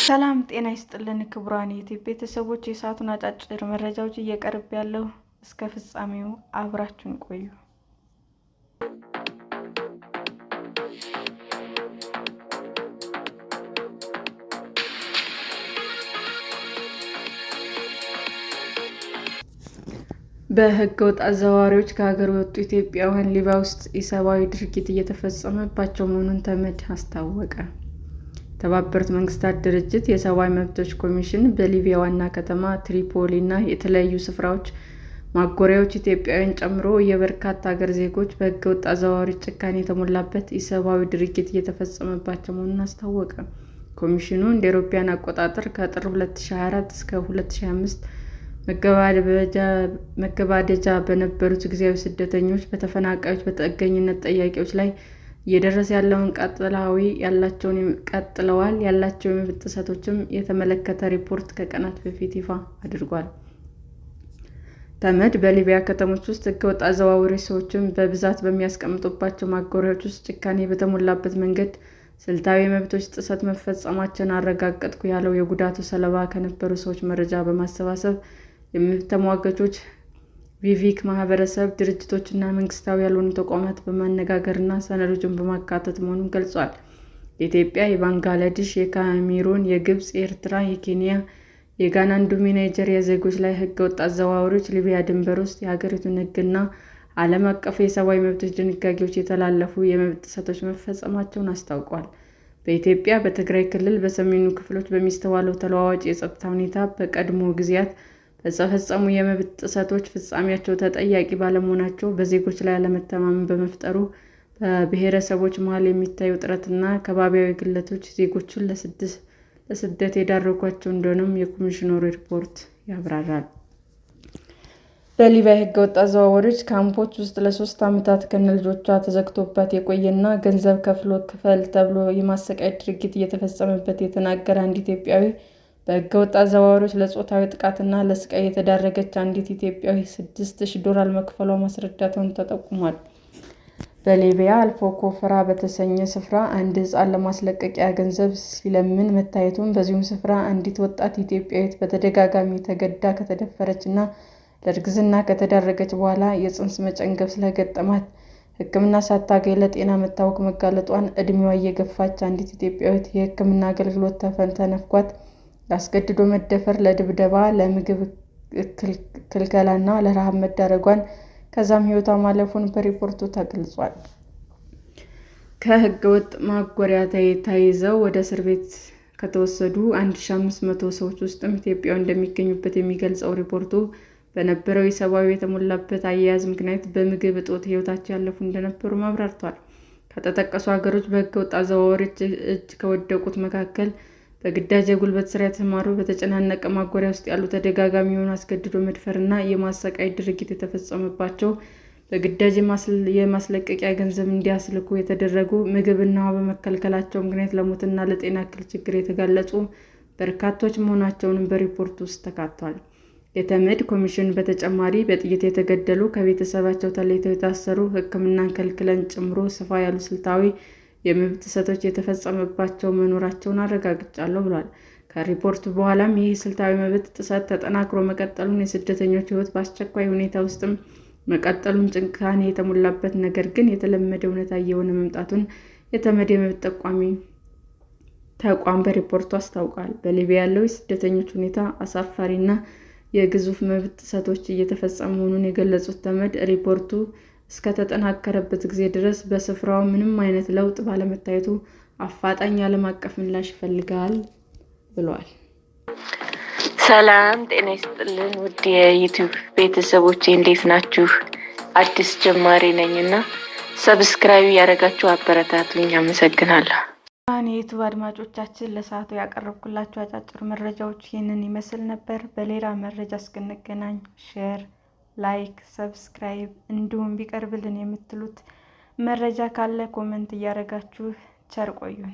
ሰላም ጤና ይስጥልን ክቡራን የዩቲዩብ ቤተሰቦች፣ የሰዓቱን አጫጭር መረጃዎች እየቀርብ ያለው እስከ ፍጻሜው አብራችሁን ቆዩ። በህገወጥ አዘዋዋሪዎች ከሀገር የወጡ ኢትዮጵያውያን ሊቢያ ውስጥ ኢሰብአዊ ድርጊት እየተፈጸመባቸው መሆኑን ተመድ አስታወቀ። የተባበሩት መንግስታት ድርጅት የሰብአዊ መብቶች ኮሚሽን በሊቢያ ዋና ከተማ ትሪፖሊ እና የተለያዩ ስፍራዎች ማጎሪያዎች ኢትዮጵያውያን ጨምሮ የበርካታ ሀገር ዜጎች በህገወጥ አዘዋዋሪዎች ጭካኔ የተሞላበት ኢሰብአዊ ድርጊት እየተፈጸመባቸው መሆኑን አስታወቀ። ኮሚሽኑ እንደ አውሮፓውያን አቆጣጠር ከጥር 2024 እስከ 2025 መገባደጃ በነበሩት ጊዜያዊ ስደተኞች፣ በተፈናቃዮች፣ በጥገኝነት ጠያቂዎች ላይ እየደረሰ ያለውን ቀጥለዋል ያላቸውን የመብት ጥሰቶችን የተመለከተ ሪፖርት ከቀናት በፊት ይፋ አድርጓል። ተመድ በሊቢያ ከተሞች ውስጥ ህገወጥ አዘዋዋሪዎች ሰዎችን በብዛት በሚያስቀምጡባቸው ማጎሪያዎች ውስጥ ጭካኔ በተሞላበት መንገድ ስልታዊ የመብቶች ጥሰት መፈጸማቸውን አረጋገጥኩ ያለው የጉዳቱ ሰለባ ከነበሩ ሰዎች መረጃ በማሰባሰብ የመብት ተሟጋቾች፣ ሲቪክ ማህበረሰብ ድርጅቶች እና መንግስታዊ ያልሆኑ ተቋማት በማነጋገርና ሰነዶችን በማካተት መሆኑን ገልጿል። የኢትዮጵያ፣ የባንግላዴሽ፣ የካሜሩን፣ የግብጽ፣ የኤርትራ፣ የኬንያ፣ የጋና እንዲሁም የናይጄሪያ ዜጎች ላይ ህገወጥ አዘዋዋሪዎች ሊቢያ ድንበር ውስጥ የሀገሪቱን ህግና ዓለም አቀፍ የሰብአዊ መብቶች ድንጋጌዎች የተላለፉ የመብት ጥሰቶች መፈጸማቸውን አስታውቋል። በኢትዮጵያ በትግራይ ክልል በሰሜኑ ክፍሎች በሚስተዋለው ተለዋዋጭ የጸጥታ ሁኔታ በቀድሞ ጊዜያት በተፈጸሙ የመብት ጥሰቶች ፍጻሜያቸው ተጠያቂ ባለመሆናቸው በዜጎች ላይ አለመተማመን በመፍጠሩ በብሔረሰቦች መሀል የሚታየው ውጥረትና ከባቢያዊ ግለቶች ዜጎችን ለስደት የዳረጓቸው እንደሆነም የኮሚሽኑ ሪፖርት ያብራራል። በሊቢያ ህገወጥ አዘዋዋሪዎች ካምፖች ውስጥ ለ3 ዓመታት ከነልጆቿ ተዘግቶባት የቆየና ገንዘብ ክፈል ተብሎ የማሰቃየት ድርጊት እየተፈጸመበት የተናገረ አንድ ኢትዮጵያዊ በህገወጥ አዘዋዋሪዎች ለጾታዊ ጥቃትና ለስቃይ የተዳረገች አንዲት ኢትዮጵያዊ $6,000 መክፈሏ ማስረዳቷን ተጠቁሟል። በሊቢያ አልፎኮፍራ በተሰኘ ስፍራ አንድ ህፃን ለማስለቀቂያ ገንዘብ ሲለምን መታየቱን፣ በዚሁም ስፍራ አንዲት ወጣት ኢትዮጵያዊት በተደጋጋሚ ተገዳ ከተደፈረችና ለእርግዝና ከተዳረገች በኋላ የፅንስ መጨንገፍ ስለገጠማት ሕክምና ሳታገኝ ለጤና መታወክ መጋለጧን፣ ዕድሜዋ እየገፋች አንዲት ኢትዮጵያዊት የሕክምና አገልግሎት ተነፍጓት ለአስገድዶ መደፈር፣ ለድብደባ፣ ለምግብ ክልከላና ለረሃብ መዳረጓን ከዛም ሕይወቷ ማለፉን በሪፖርቱ ተገልጿል። ከህገወጥ ማጎሪያ ተይዘው ወደ እስር ቤት ከተወሰዱ 1500 ሰዎች ውስጥም ኢትዮጵያውያን እንደሚገኙበት የሚገልጸው ሪፖርቱ በነበረው ኢሰብአዊ የተሞላበት አያያዝ ምክንያት በምግብ እጦት ሕይወታቸው ያለፉ እንደነበሩ አብራርቷል። ከተጠቀሱ ሀገሮች በህገወጥ አዘዋዋሪዎች እጅ ከወደቁት መካከል በግዳጅ የጉልበት ስራ የተሰማሩ፣ በተጨናነቀ ማጎሪያ ውስጥ ያሉ፣ ተደጋጋሚ የሆነ አስገድዶ መድፈርና የማሰቃየት ድርጊት የተፈጸመባቸው፣ በግዳጅ የማስለቀቂያ ገንዘብ እንዲያስልኩ የተደረጉ፣ ምግብና ውሃ በመከልከላቸው ምክንያት ለሞትና ለጤና እክል ችግር የተጋለጡ በርካቶች መሆናቸውንም በሪፖርቱ ውስጥ ተካቷል። የተመድ ኮሚሽን በተጨማሪ በጥይት የተገደሉ፣ ከቤተሰባቸው ተለይተው የታሰሩ፣ ሕክምናን ከልክለን ጨምሮ ሰፋ ያሉ ስልታዊ የመብት ጥሰቶች የተፈጸመባቸው መኖራቸውን አረጋግጫለሁ ብሏል። ከሪፖርቱ በኋላም ይህ ስልታዊ መብት ጥሰት ተጠናክሮ መቀጠሉን፣ የስደተኞች ሕይወት በአስቸኳይ ሁኔታ ውስጥም መቀጠሉን፣ ጭካኔ የተሞላበት ነገር ግን የተለመደ እውነታ እየሆነ መምጣቱን የተመድ የመብት ተቋም በሪፖርቱ አስታውቋል። በሊቢያ ያለው የስደተኞች ሁኔታ አሳፋሪና የግዙፍ መብት ጥሰቶች እየተፈጸሙ መሆኑን የገለጹት ተመድ ሪፖርቱ እስከተጠናከረበት ጊዜ ድረስ በስፍራው ምንም አይነት ለውጥ ባለመታየቱ አፋጣኝ ዓለም አቀፍ ምላሽ ይፈልጋል ብሏል። ሰላም ጤና ይስጥልን ውድ የዩቲዩብ ቤተሰቦቼ እንዴት ናችሁ? አዲስ ጀማሪ ነኝና ሰብስክራይብ ያደረጋችሁ አበረታቱኝ። አመሰግናለሁ። የዩቲዩብ አድማጮቻችን ለሰዓቱ ያቀረብኩላችሁ አጫጭር መረጃዎች ይህንን ይመስል ነበር። በሌላ መረጃ እስክንገናኝ ሼር፣ ላይክ፣ ሰብስክራይብ እንዲሁም ቢቀርብልን የምትሉት መረጃ ካለ ኮሜንት እያደረጋችሁ ቸር ቆዩን።